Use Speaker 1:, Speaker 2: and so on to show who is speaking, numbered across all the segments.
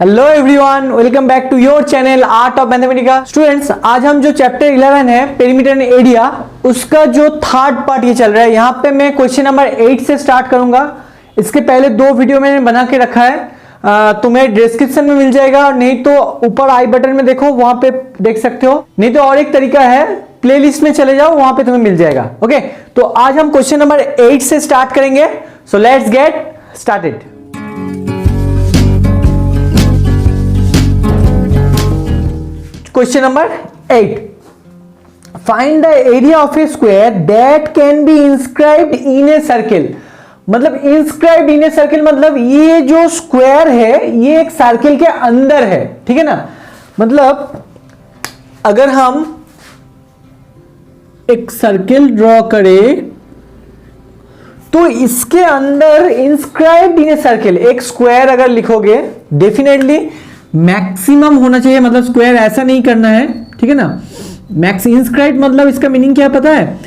Speaker 1: Hello everyone, welcome back to your channel Art of Mathematics. Students, आज हम जो chapter 11 है पेरीमीटर एंड एरिया, उसका जो थर्ड पार्ट ये चल रहा है। यहाँ पे मैं क्वेश्चन नंबर 8 से स्टार्ट करूंगा। इसके पहले दो वीडियो मैंने बना के रखा है, तुम्हें डिस्क्रिप्शन में मिल जाएगा, नहीं तो ऊपर आई बटन में देखो, वहां पे देख सकते हो। नहीं तो और एक तरीका है, प्लेलिस्ट में चले जाओ, वहां पे तुम्हें मिल जाएगा। ओके, तो आज हम क्वेश्चन नंबर 8 से स्टार्ट करेंगे। So let's get started. Question number 8. Find the area of a square that can be inscribed in a circle. मतलब inscribed in a circle मतलब ये जो स्क्वायर है ये एक सर्किल के अंदर है, ठीक है ना। मतलब अगर हम एक सर्किल ड्रॉ करें तो इसके अंदर इंस्क्राइब्ड इन ए सर्किल, एक स्क्वायर अगर लिखोगे डेफिनेटली मैक्सिमम होना चाहिए, मतलब स्क्वायर ऐसा नहीं करना है, ठीक है ना। मैक्स इंस्क्राइब मतलब इसका मीनिंग क्या पता है,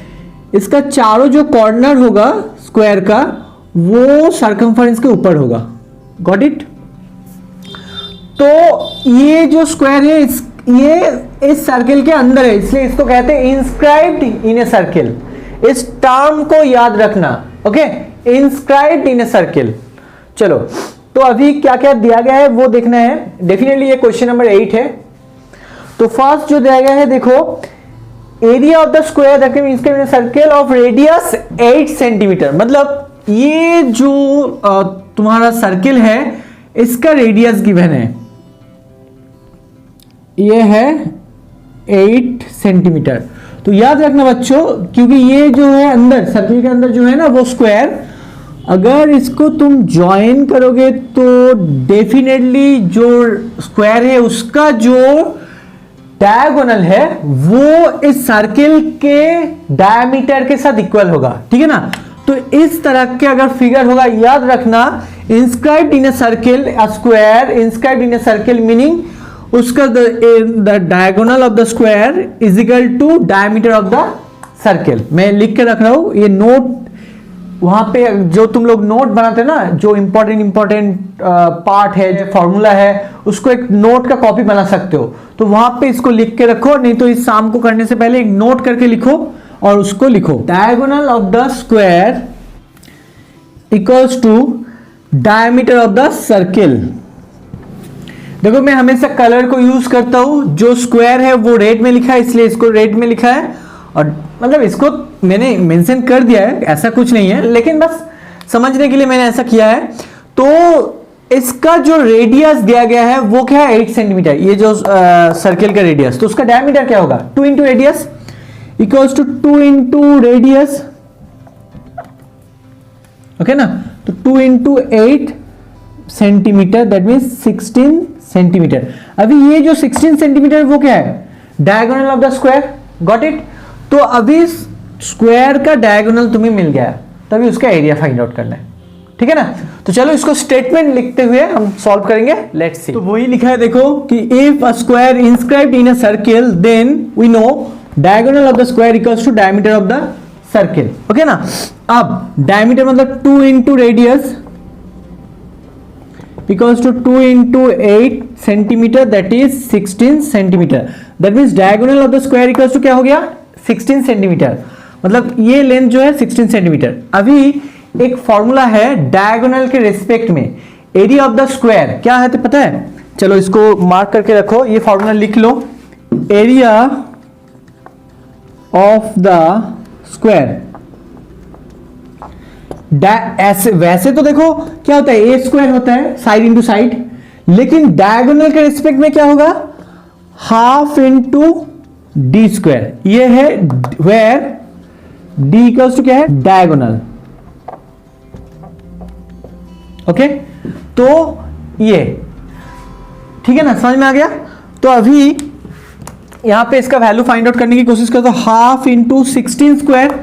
Speaker 1: इसका चारों जो कॉर्नर होगा स्क्वायर का वो सर्कमफरेंस के ऊपर होगा। Got it. तो ये जो स्क्वायर है ये इस सर्किल के अंदर है, इसलिए इसको कहते हैं इंस्क्राइब्ड इन ए सर्किल। इस टर्म को याद रखना। Okay, inscribed in a circle. चलो, तो अभी क्या क्या दिया गया है वो देखना है। डेफिनेटली ये क्वेश्चन नंबर 8 है। तो फर्स्ट जो दिया गया है देखो, area of the square that can be inscribed in a circle of radius 8 centimetre. मतलब ये जो तुम्हारा सर्किल है इसका रेडियस गिवन है, ये है 8 सेंटीमीटर। तो याद रखना बच्चों, क्योंकि ये जो है अंदर सर्किल के अंदर जो है ना वो स्क्वायर, अगर इसको तुम ज्वाइन करोगे तो डेफिनेटली जो स्क्वायर है उसका जो डायगोनल है वो इस सर्किल के डायमीटर के साथ इक्वल होगा, ठीक है ना। तो इस तरह के अगर फिगर होगा, याद रखना inscribed in a circle, a square inscribed in a circle meaning उसका the diagonal of the square is equal to diameter of the circle. मैं लिख के रख रहा हूं, ये नोट वहां पे जो तुम लोग नोट बनाते हैं ना, जो इंपॉर्टेंट पार्ट है, जो फॉर्मूला है, उसको एक नोट का कॉपी बना सकते हो। तो वहां पे इसको लिख के रखो, नहीं तो इस शाम को करने से पहले एक नोट करके लिखो और उसको लिखो। Diagonal of the square equals to diameter of the circle. देखो मैं हमेशा कलर को यूज करता हूं, जो स्क्वायर है वो रेड में लिखा है इसलिए इसको रेड में लिखा है, और मतलब इसको मैंने मेंशन कर दिया है, ऐसा कुछ नहीं है, लेकिन बस समझने के लिए मैंने ऐसा किया है। तो इसका जो रेडियस दिया गया है वो क्या है, 8 सेंटीमीटर। ये जो सर्किल का रेडियस, तो उसका डायमीटर क्या होगा, 2 into radius equals to 2 into radius. Okay ना, तो 2 into 8 centimetre, that mean 16 centimetre. अभी ये जो 16 सेंटीमीटर वो क्या है, diagonal of the square. Got it. तो अभी स्क्वायर का डायगोनल तुम्हें मिल गया, तभी उसका एरिया फाइंड आउट करना है, ठीक है ना। तो चलो इसको स्टेटमेंट लिखते हुए हम सॉल्व करेंगे। Let's see. तो वही लिखा है देखो कि if a square inscribed in a circle then we know diagonal of the square equals to diameter of the circle. Okay ना। अब डायमीटर मतलब 2 into radius equals to 2 into 8 centimetre, that is 16 centimetre. that means diagonal of the square equals to क्या हो गया, 16 centimetre. मतलब ये length जो है 16 सेंटीमीटर। अभी एक फॉर्मूला है डायगोनल के रिस्पेक्ट में, एरिया ऑफ द स्क्वायर क्या है तो पता है, चलो इसको मार्क करके रखो, ये फॉर्मूला लिख लो। एरिया ऑफ द स्क्वायर ऐसे वैसे तो देखो क्या होता है, ए स्क्वायर होता है साइड इंटू साइड, लेकिन डायगोनल के रिस्पेक्ट में क्या होगा, हाफ इंटू डी स्क्वायर। ये है वेयर डी इक्वल्स टू क्या है, डायगोनल। ओके, तो ये ठीक है ना, समझ में आ गया। तो अभी यहां पे इसका वैल्यू फाइंड आउट करने की कोशिश करते हो, हाफ इंटू 16 स्क्वायर,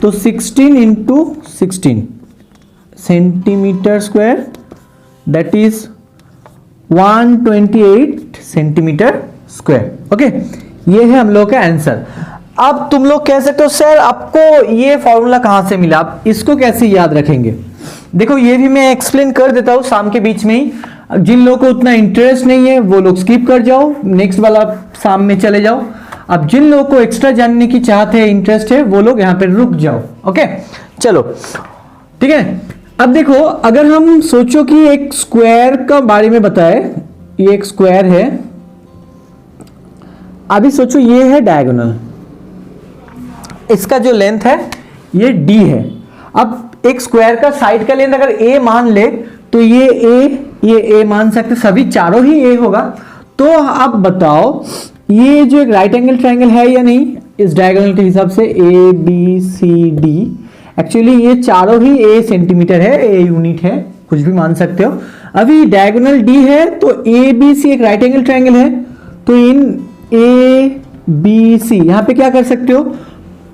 Speaker 1: तो 16 into 16 centimetre square, that is 128 centimetre square. Okay, ये है हम लोग का आंसर। अब तुम लोग कह सकते हो सर आपको ये फॉर्मूला कहां से मिला, आप इसको कैसे याद रखेंगे। देखो ये भी मैं एक्सप्लेन कर देता हूं शाम के बीच में ही। जिन लोगों को उतना इंटरेस्ट नहीं है वो लोग स्किप कर जाओ, नेक्स्ट वाला शाम में चले जाओ। अब जिन लोगों को एक्स्ट्रा जानने की चाहत है, इंटरेस्ट है, वो लोग यहाँ पे रुक जाओ। ओके चलो ठीक है। अब देखो अगर हम सोचो कि एक स्क्वायर का बारे में बताए, ये एक स्क्वायर है, अभी सोचो ये है डायगोनल, इसका जो लेंथ है ये d है। अब एक स्क्वायर का साइड का लेंथ अगर a मान ले तो ये a मान सकते, सभी चारों ही a होगा। तो अब बताओ ये जो एक राइट एंगल ट्रायंगल है या नहीं, इस डायगोनल के हिसाब से a b c d, actually ये चारों ही a सेंटीमीटर है, a यूनिट है, कुछ भी मान सकते हो। अभी डायगोनल d है तो a b c एक राइट एंगल ट्रायंगल है, तो इन a b c यहाँ पे क्या कर सकते हो,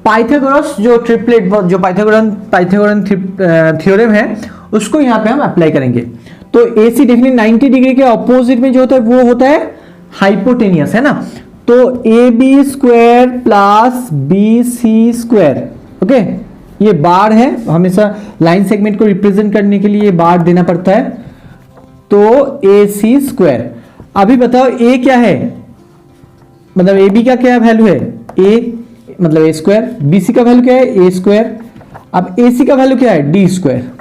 Speaker 1: पाइथागोरस जो ट्रिपलेट, जो पाइथागोरन थ्योरम है उसको यहाँ पे हम अप्लाई करेंगे। तो AC डेफिनेटली 90 डिग्री के ऑपोजिट में जो होता है वो होता है हाइपोटेनियस, है ना। तो AB square plus BC square, okay, ये बार है, हमेशा लाइन सेगमेंट को रिप्रेजेंट करने के लिए ये बार देना पड़ता है। तो AC स्क्वायर, अभी बताओ A क्या है, मतलब AB का क्या वैल्यू है, A मतलब a स्क्वायर, BC का वैल्यू क्या है a स्क्वायर, अब AC का वैल्यू क्या है d स्क्वायर,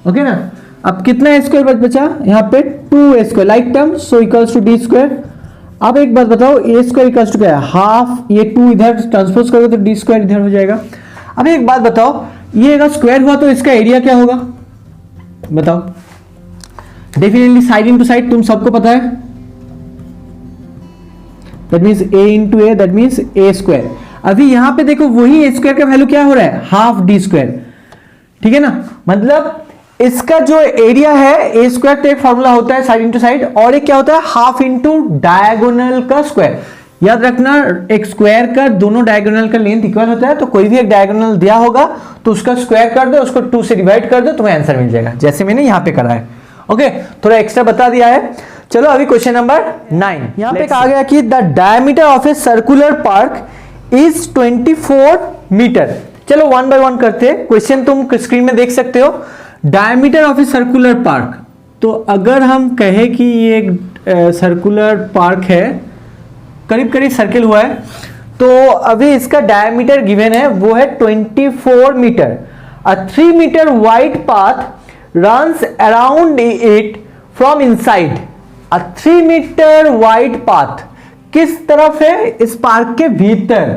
Speaker 1: ओके ना। अब कितना a स्क्वायर बचा यहाँ पे 2a square, like term, so equals to d square. अब एक बात बताओ a स्क्वायर इक्वल्स टू क्या है, हाफ, ये 2 इधर ट्रांसपोज करोगे तो d स्क्वायर इधर हो जाएगा। अब एक बात बताओ, ये अगर स्क्वायर हुआ तो इसका एरिया क्या होगा बताओ, डेफिनेटली साइड इनटू साइड तुम सबको पता है, that means a into a, that means a square. अभी यहां पे देखो वही a स्क्वायर का वैल्यू क्या हो रहा है, हाफ d स्क्वायर, ठीक है ना। मतलब इसका जो एरिया है a स्क्वायर, तो एक फॉर्मूला होता है साइड इंटू साइड, और एक क्या होता है हाफ इंटू डायगोनल का स्क्वायर। याद रखना एक स्क्वायर का दोनों डायगोनल का लेंथ इक्वल होता है, तो कोई भी एक डायगोनल दिया होगा तो उसका स्क्वायर कर दो, उसको 2 से डिवाइड कर दो, तुम्हें आंसर मिल जाएगा, जैसे मैंने यहां पे करा है। ओके, थोड़ा एक्स्ट्रा बता दिया है। चलो अभी क्वेश्चन नंबर 9, यहां पे कहा गया कि the diameter of a circular park is 24 metre. चलो वन बाय वन करते हैं, क्वेश्चन तुम स्क्रीन में देख सकते हो। Diameter of a circular park, तो अगर हम कहें कि ये एक सर्कुलर पार्क है, करीब करीब सर्किल हुआ है, तो अभी इसका डायमीटर गिवन है वो है 24 metre. A 3 metre wide path runs around it from inside. A 3 metre wide path किस तरफ है, इस पार्क के भीतर।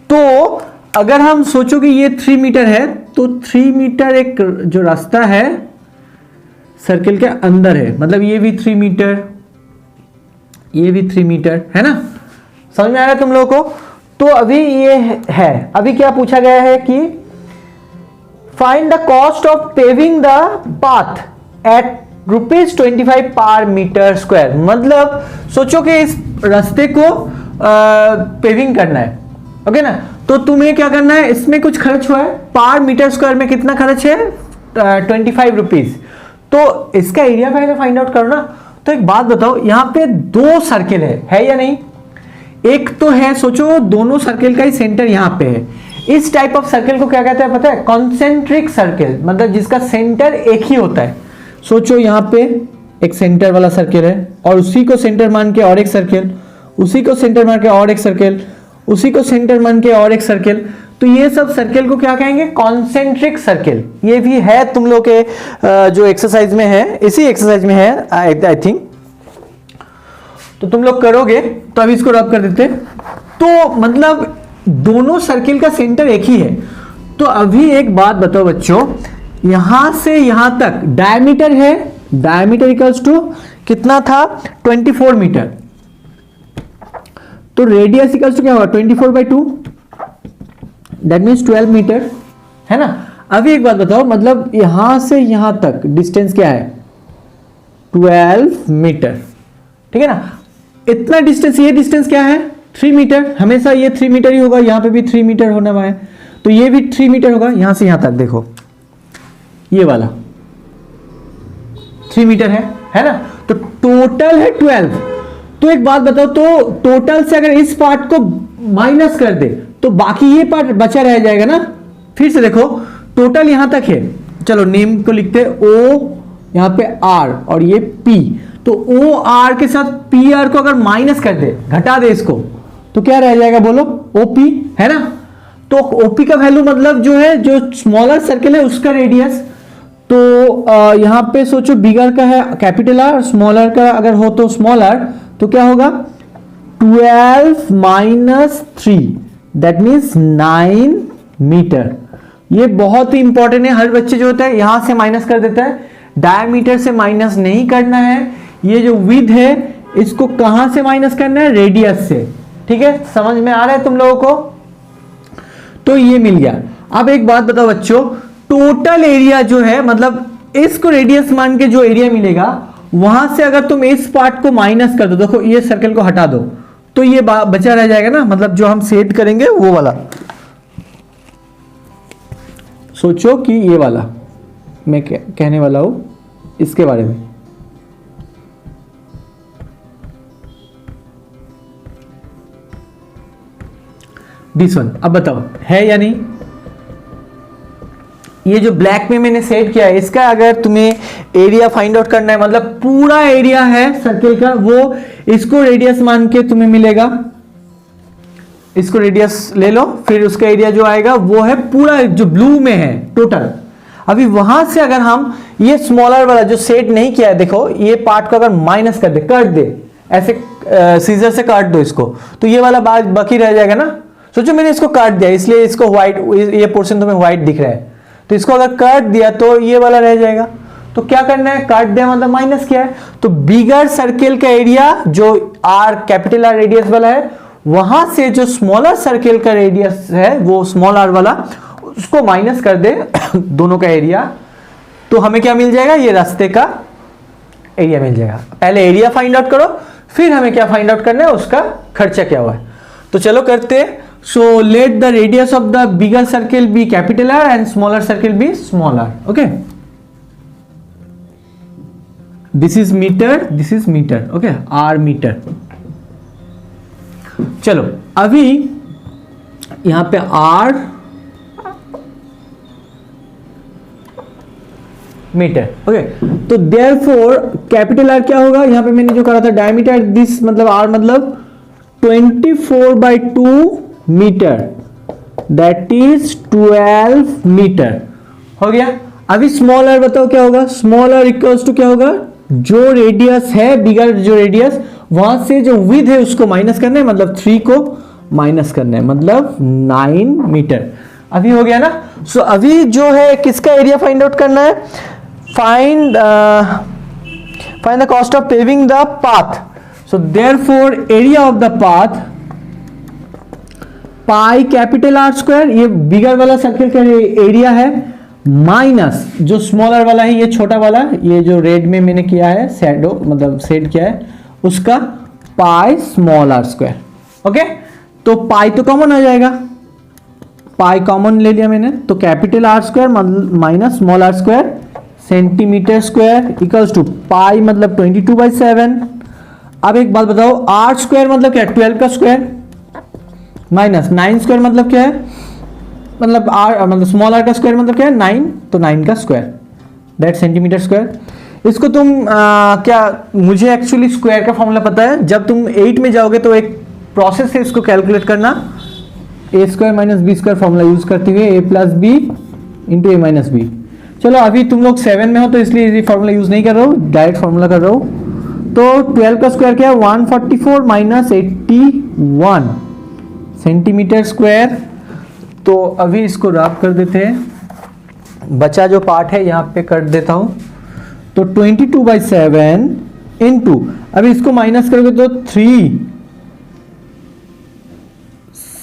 Speaker 1: तो अगर हम सोचो कि ये 3 मीटर है, तो 3 मीटर एक जो रास्ता है सर्किल के अंदर है, मतलब ये भी 3 मीटर, ये भी 3 मीटर, है ना। समझ में आ रहा है तुम लोगों को। तो अभी ये है, अभी क्या पूछा गया है कि find the cost of paving the path at ₹25 per metre square. मतलब सोचो कि इस रास्ते को पेविंग करना है, ओके ना, तो तुम्हें क्या करना है, इसमें कुछ खर्च हुआ है, पर मीटर स्क्वायर में कितना खर्च है 25 रुपीज। तो इसका एरिया पहले फाइंड आउट करो ना। तो एक बात बताओ, यहां पे 2 सर्किल है या नहीं। एक तो है, सोचो दोनों सर्किल का ही सेंटर यहां पे है। इस टाइप ऑफ सर्किल को क्या कहते हैं पता है, कॉन्सेंट्रिक सर्किल, मतलब जिसका सेंटर एक ही होता है। सोचो यहां पे एक सेंटर वाला सर्किल है, और उसी को सेंटर मान के और एक सर्किल, उसी को सेंटर मान के और एक सर्किल, उसी को सेंटर मान के और एक सर्किल। तो ये सब सर्किल को क्या कहेंगे, कॉन्सेंट्रिक सर्किल। ये भी है तुम लोग के जो एक्सरसाइज में है, इसी एक्सरसाइज में है आई थिंक, तो तुम लोग करोगे। तो अभी इसको रब कर देते। तो मतलब दोनों सर्किल का सेंटर एक ही है। तो अभी एक बात बताओ बच्चों, यहां से यहां तक डायमीटर है, डायमीटर इक्वल्स टू कितना था 24 मीटर, तो रेडियस इक्वल्स टू क्या होगा 24/2, दैट मीन्स 12 मीटर, है ना। अभी एक बात बताओ, मतलब यहां से यहां तक डिस्टेंस क्या है 12 मीटर, ठीक है ना। इतना डिस्टेंस, ये डिस्टेंस क्या है 3 मीटर, हमेशा ये 3 मीटर ही होगा, यहां पे भी 3 मीटर होने वाला है, तो ये भी 3 मीटर होगा। यहां से यहां तक देखो, ये वाला 3 मीटर है ना। तो टोटल है 12। तो एक बात बताओ, तो टोटल से अगर इस पार्ट को माइनस कर दे तो बाकी ये पार्ट बचा रह जाएगा ना। फिर से देखो, टोटल यहां तक है, चलो नेम को लिखते O यहाँ पे आर और ये पी, तो ओ आर के साथ पी आर को अगर माइनस कर दे, घटा दे इसको, तो क्या रह जाएगा बोलो, ओपी, है ना। तो ओपी का वैल्यू मतलब जो है, जो स्मॉलर सर्किल है उसका रेडियस, तो यहां पे सोचो बिगर का है कैपिटल आर, स्मॉलर का अगर हो तो स्मॉल आर, तो क्या होगा 12 माइनस 3, दैट मीन्स 9 मीटर। ये बहुत ही इंपॉर्टेंट है, हर बच्चे जो होता है यहां से माइनस कर देता है, डायमीटर से माइनस नहीं करना है। ये जो विड्थ है इसको कहां से माइनस करना है, रेडियस से, ठीक है। समझ में आ रहा है तुम लोगों को, तो ये मिल गया। अब एक बात बताओ बच्चों, टोटल एरिया जो है, मतलब इसको रेडियस मान के जो एरिया मिलेगा, वहां से अगर तुम इस पार्ट को माइनस कर दो, देखो ये सर्कल को हटा दो, तो ये बचा रह जाएगा ना, मतलब जो हम सेट करेंगे वो वाला। सोचो कि ये वाला मैं कहने वाला हूं इसके बारे में, दिस वन। अब बताओ है या नहीं, ये जो ब्लैक में मैंने सेट किया है, इसका अगर तुम्हें एरिया फाइंड आउट करना है, मतलब पूरा एरिया है सर्किल का, वो इसको रेडियस मान के तुम्हें मिलेगा। इसको रेडियस ले लो, फिर उसका एरिया जो आएगा वो है पूरा जो ब्लू में है टोटल। अभी वहां से अगर हम ये स्मॉलर वाला जो सेट नहीं किया है, देखो ये पार्ट को अगर माइनस कर दे, काट दे, ऐसे सीजर से काट दो इसको, तो ये वाला बाकी रह जाएगा ना। सोचो मैंने इसको काट दिया, इसलिए इसको व्हाइट, ये पोर्शन तुम्हें व्हाइट दिख रहा है, तो इसको अगर काट दिया तो ये वाला रह जाएगा। तो क्या करना है, काट दिया मतलब माइनस किया है, तो बिगर सर्किल का एरिया जो आर कैपिटल आर रेडियस वाला है, वहां से जो स्मॉलर सर्किल का रेडियस है वो स्मॉल आर वाला, उसको माइनस कर दे दोनों का एरिया, तो हमें क्या मिल जाएगा, ये रास्ते का एरिया मिल जाएगा। पहले एरिया फाइंड आउट करो, फिर हमें क्या फाइंड आउट करना है, उसका खर्चा क्या हुआ है। तो चलो करते। So let the radius of the bigger circle be capital R and smaller circle be small r. Okay, this is metre, okay, r metre. चलो अभी यहां पे आर मीटर, ओके। तो देयरफॉर कैपिटल आर क्या होगा, यहां पे मैंने जो करा था डायमीटर, दिस मतलब आर मतलब 24/2 मीटर, दैट इज 12 मीटर हो गया। अभी स्मॉल आर बताओ क्या होगा, स्मॉल आर इक्वल्स टू क्या होगा, जो रेडियस है बिगर जो रेडियस, वहां से जो विड्थ है उसको माइनस करना है, मतलब 3 को माइनस करना है, मतलब 9 मीटर। अभी हो गया ना। सो अभी जो है किसका एरिया फाइंड आउट करना है, find the cost of paving the path. So therefore area of the path pi capital R square, ये बिगर वाला सर्किल का एरिया है, माइनस जो स्मॉलर वाला है, ये छोटा वाला, ये जो रेड में मैंने किया है शैडो, मतलब सेट किया है, उसका pi small r square. Okay, तो पाई तो कॉमन आ जाएगा, पाई कॉमन ले लिया मैंने, तो capital R square minus small r square centimeter square equals to pi मतलब 22/7। अब एक बात बताओ, आर स्क्वायर मतलब क्या, 12 का स्क्वायर माइनस 9 स्क्वायर मतलब क्या है, मतलब आर मतलब स्मॉल आर का स्क्वायर मतलब क्या है 9, तो 9 का स्क्वायर दैट सेंटीमीटर स्क्वायर। इसको तुम क्या, मुझे एक्चुअली स्क्वायर का फॉर्मूला पता है, जब तुम 8 में जाओगे तो एक प्रोसेस है इसको कैलकुलेट करना, a square minus b square formula use करते हुए a plus b into a minus b. चलो अभी तुम लोग 7 में हो तो इसलिए ये फॉर्मूला यूज नहीं कर रहा हूँ, डायरेक्ट फॉर्मूला कर रहा हूँ। तो 12 का स्क्वायर क्या है, 144 माइनस 81 सेंटीमीटर स्क्वायर। तो अभी इसको रफ कर देते हैं, बचा जो पार्ट है यहाँ पे कर देता हूँ, तो 22/7 इंटू, अभी इसको माइनस करोगे तो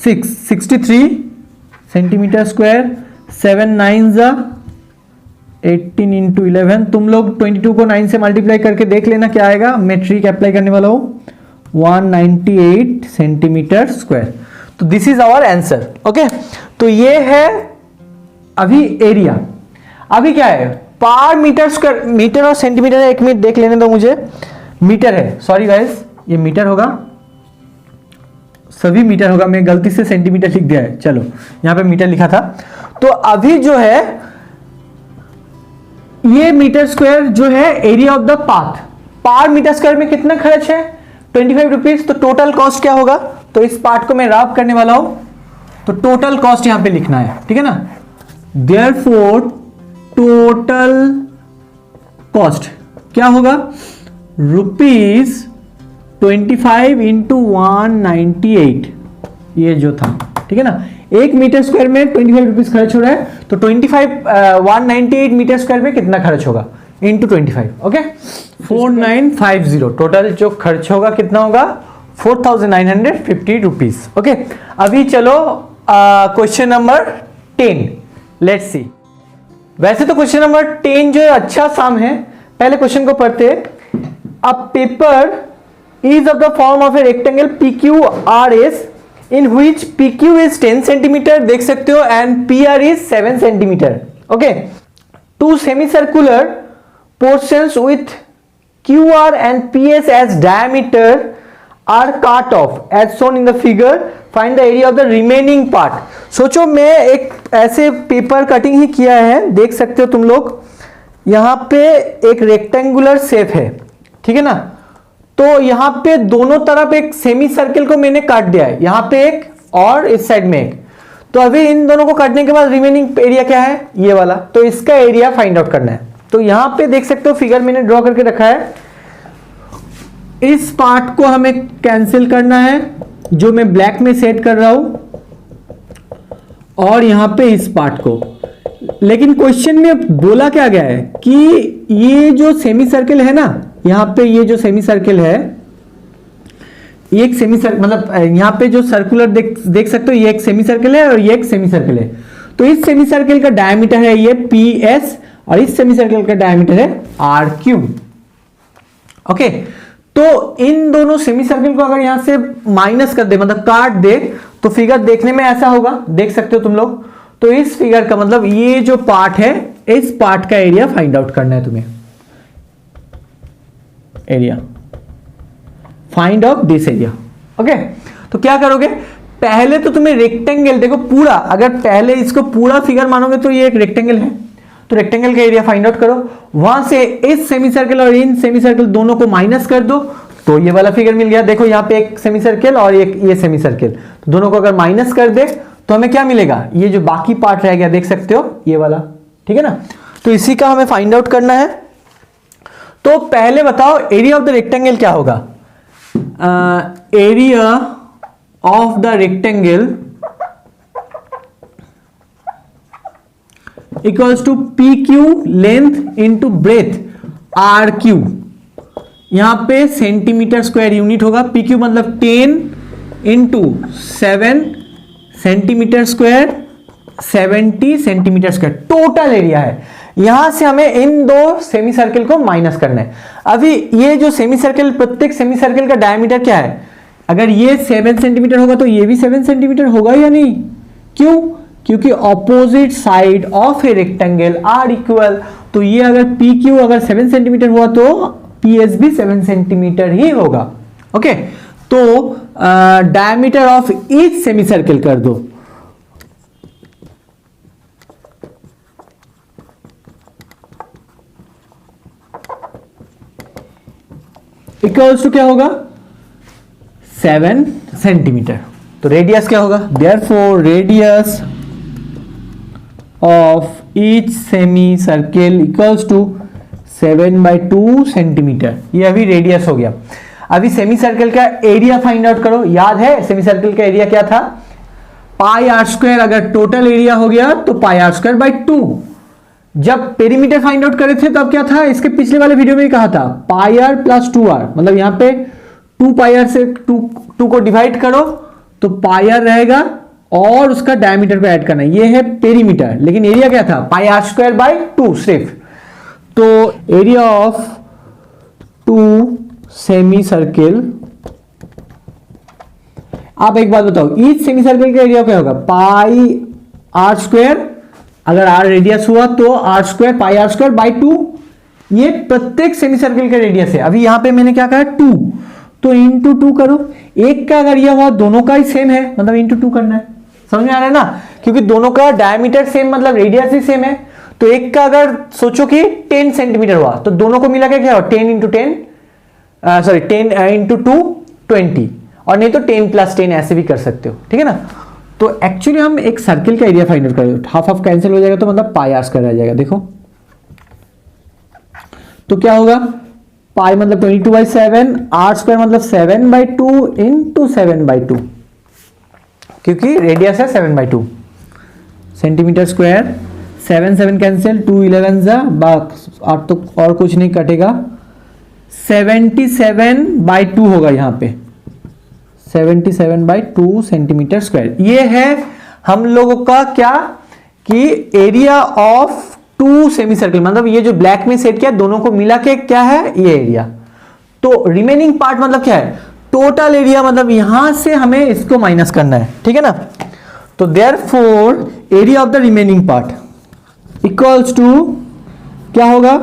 Speaker 1: 63 सेंटीमीटर स्क्वायर, 7 9 जा 18 इंटू 11। तुम लोग 22 को 9 से मल्टीप्लाई करके देख लेना क्या आएगा, मैं ट्रिक अप्लाई करने वाला हूँ, 198 सेंटीमीटर स्क्वायर। तो this is our answer. Okay, तो ये है अभी एरिया। अभी क्या है, पर मीटर स्क्वायर, मीटर और सेंटीमीटर है, 1 मिनट देख लेने दो मुझे, मीटर है, सॉरी गाइस ये मीटर होगा, सभी मीटर होगा, मैं गलती से सेंटीमीटर लिख दिया है, चलो यहां पे मीटर लिखा था। तो अभी जो है ये मीटर स्क्वायर जो है एरिया ऑफ द पाथ, पर मीटर स्क्वायर में कितना खर्च है 25 रुपीज, तो टोटल कॉस्ट क्या होगा, तो इस पार्ट को मैं रब करने वाला हूं, तो टोटल कॉस्ट यहां पे लिखना है, ठीक है ना। देयरफॉर टोटल कॉस्ट क्या होगा, ₹25 इंटू 198, ये जो था, ठीक है ना। एक मीटर स्क्वायर में 25 रुपीज खर्च हो रहा है, तो 198 मीटर स्क्वायर में कितना खर्च होगा इंटू 25, ओके 4950, टोटल जो खर्च होगा कितना होगा 4950 रुपीज, ओके। अभी चलो क्वेश्चन नंबर 10, लेट्स सी। वैसे तो क्वेश्चन नंबर 10 जो है अच्छा साम है, पहले क्वेश्चन को पढ़ते हैं। A paper is of the form of a rectangle PQRS in which PQ is 10 centimetre, देख सकते हो, and PR is 7 centimetre, okay. Two semicircular portions with QR and PS as diameter are cut off as shown in the figure, find the area of the remaining part। सोचो मैं एक ऐसे paper cutting ही किया है, देख सकते हो तुम लोग, यहां पे एक रेक्टेंगुलर शेप है, ठीक है ना। तो यहां पे दोनों तरफ एक सेमी सर्किल को मैंने काट दिया है, यहां पे एक और इस साइड में एक। तो अभी इन दोनों को काटने के बाद रिमेनिंग एरिया क्या है, ये वाला, तो इसका एरिया फाइंड आउट करना है। तो यहां पे देख सकते हो फिगर मैंने ड्रॉ करके रखा है, इस पार्ट को हमें कैंसिल करना है जो मैं ब्लैक में सेट कर रहा हूं, और यहां पे इस पार्ट को। लेकिन क्वेश्चन में बोला क्या गया है कि ये जो सेमी सर्किल है ना, यहां पे ये जो सेमी सर्किल है, ये एक सेमी सर्किल, मतलब यहां पे जो सर्कुलर देख सकते हो, ये एक सेमी सर्किल है और ये एक सेमी सर्किल है। तो इस सेमी सर्किल का डायमीटर है ये PS, और इस सेमी सर्किल का डायमीटर है RQ, ओके। तो इन दोनों सेमी सर्किल को अगर यहां से माइनस कर दे, मतलब काट दे, तो फिगर देखने में ऐसा होगा, देख सकते हो तुम लोग। तो इस फिगर का मतलब ये जो पार्ट है, इस पार्ट का एरिया फाइंड आउट करना है तुम्हें, area find out this area, okay. तो क्या करोगे, पहले तो तुम्हें रेक्टेंगल, देखो पूरा, अगर पहले इसको पूरा फिगर मानोगे तो ये एक रेक्टेंगल है, तो रेक्टेंगल का एरिया फाइंड आउट करो। वहां से इस सेमी सर्कल और इन सेमी सर्कल दोनों को माइनस कर दो, तो ये वाला फिगर मिल गया। देखो यहाँ पे एक सेमी सर्कल और एक ये सेमी सर्कल, तो दोनों को अगर माइनस कर दे तो हमें क्या मिलेगा, ये जो बाकी पार्ट रह गया, देख सकते हो ये वाला, ठीक है ना। तो इसी का हमें फाइंड आउट करना है। तो पहले बताओ एरिया ऑफ द रेक्टेंगल क्या होगा, area of the rectangle equals to PQ length into breadth RQ। यहां पे सेंटीमीटर स्क्वायर यूनिट होगा, PQ मतलब 10 into 7 centimetre square, 70 centimetre square total area है। यहां से हमें इन दो सेमी सर्किल को माइनस करना है। अभी ये जो सेमी सर्किल, प्रत्येक सेमी सर्किल का डायमीटर क्या है, अगर ये 7 सेंटीमीटर होगा तो ये भी 7 सेंटीमीटर होगा या नहीं, क्यों, क्योंकि opposite side of a rectangle are equal. तो ये अगर PQ अगर 7 सेंटीमीटर हुआ तो PS भी 7 सेंटीमीटर ही होगा, ओके। तो diameter of each semi circle कर दो, इक्वल्स टू क्या होगा 7 सेंटीमीटर। तो रेडियस क्या होगा, therefore radius of each semi circle equals to 7/2 centimetre. ये अभी रेडियस हो गया। अभी सेमी सर्किल का एरिया फाइंड आउट करो। याद है सेमी सर्किल का एरिया क्या था, πr²। अगर टोटल एरिया हो गया तो πr²/2। जब पेरीमीटर फाइंड आउट करे थे तब क्या था, इसके पिछले वाले वीडियो में ही कहा था πr + 2r, मतलब यहां पे 2πr से 2 को डिवाइड करो तो πr रहेगा और उसका डायमीटर को ऐड करना, ये है पेरीमीटर। लेकिन एरिया क्या था, πr²/2 सिर्फ। तो एरिया ऑफ 2 सेमी सर्किल, आप एक बात बताओ, ईच सेमी सर्किल का एरिया क्या होगा, πr²। अगर r रेडियस हुआ तो r², πr²/2। ये प्रत्येक सेमी सर्किल का रेडियस है। अभी यहां पे मैंने क्या कहा 2, तो इंटू 2 करो। एक का अगर यह हुआ, दोनों का ही सेम है, मतलब इंटू 2 करना है। समझ में आ रहा है ना, क्योंकि दोनों का डायमीटर सेम मतलब रेडियस ही सेम है। तो एक का अगर सोचो कि 10 सेंटीमीटर हुआ तो दोनों को मिला के क्या हो 10 इंटू 10 सॉरी 10 इंटू 2 20 और नहीं तो 10 प्लस 10 ऐसे भी कर सकते हो, ठीक है ना। तो एक्चुअली हम एक सर्किल का एरिया फाइंड आउट करेंगे, हाफ हाफ कैंसिल हो जाएगा तो मतलब पाई आर स्क्वायर रह जाएगा। देखो तो क्या होगा, पाई मतलब 22/7, आर स्क्वायर मतलब 7/2 इंटू 7/2, क्योंकि रेडियस है 7/2 सेंटीमीटर स्क्वायर। 7 7 कैंसिल, 2 11 जा तो और कुछ नहीं कटेगा, 77/2 होगा यहाँ पे, 77/2 सेंटीमीटर स्क्वायर। ये है हम लोगों का क्या कि एरिया ऑफ 2 सेमी सर्कल, मतलब ये जो ब्लैक में सेट किया दोनों को मिला के क्या है ये एरिया। तो रिमेनिंग पार्ट मतलब क्या है, टोटल एरिया, मतलब यहां से हमें इसको माइनस करना है, ठीक है ना। तो therefore area of the remaining part equals to क्या होगा,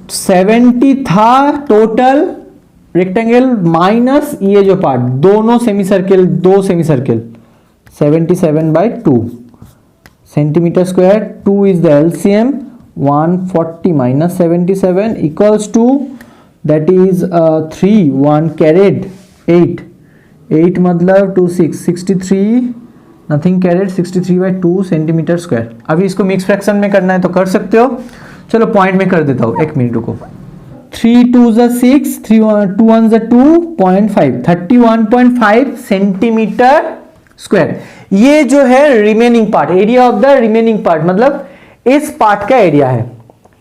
Speaker 1: 70 था टोटल रेक्टेंगल माइनस ये जो पार्ट दोनों semi circle, 2 semi circle, 77/2 centimetre square. 2 is the LCM, 140 minus 77 equals to that is 3 1 carried 8 मतलब 2 6 63 नथिंग कैरेड 63/2 सेंटीमीटर स्क्वायर। अभी इसको mix fraction में करना है तो कर सकते हो, चलो पॉइंट में कर देता हूं, 1 मिनट रुको। 3 2 6 3 2 1 2.5 31.5 सेंटीमीटर स्क्वायर। ये जो है remaining part, area of the remaining part मतलब इस पार्ट का एरिया है,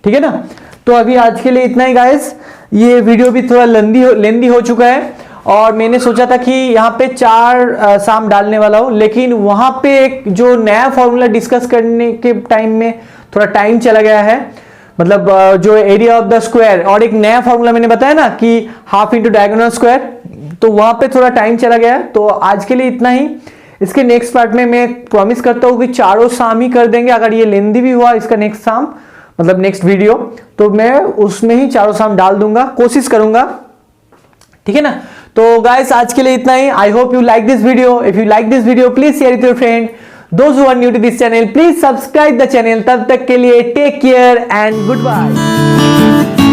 Speaker 1: ठीक है ना। तो अभी आज के लिए इतना ही गाइस, ये वीडियो भी थोड़ा लेंदी हो चुका है और मैंने सोचा था कि यहाँ पे 4 साम डालने वाला हूं, लेकिन वहां पे एक जो नया फॉर्मूला डिस्कस करने के टाइम में थोड़ा टाइम चला गया है, मतलब जो एरिया ऑफ द स्क्वायर और एक नया फॉर्मूला मैंने बताया ना कि हाफ इंटू डायगोनल स्क्वायर, तो वहां पे थोड़ा टाइम चला गया है। तो आज के लिए इतना ही, इसके नेक्स्ट पार्ट में मैं प्रॉमिस करता हूं कि चारों साम ही कर देंगे। अगर ये लेंदी भी हुआ इसका नेक्स्ट साम मतलब नेक्स्ट वीडियो, तो मैं उसमें ही चारों साम डाल दूंगा, कोशिश करूंगा, ठीक है ना। तो गाइस आज के लिए इतना ही। I hope you like this video. If you like this video please share with your friend. Those who are new to this channel please subscribe the channel. तब तक के लिए take care and good bye.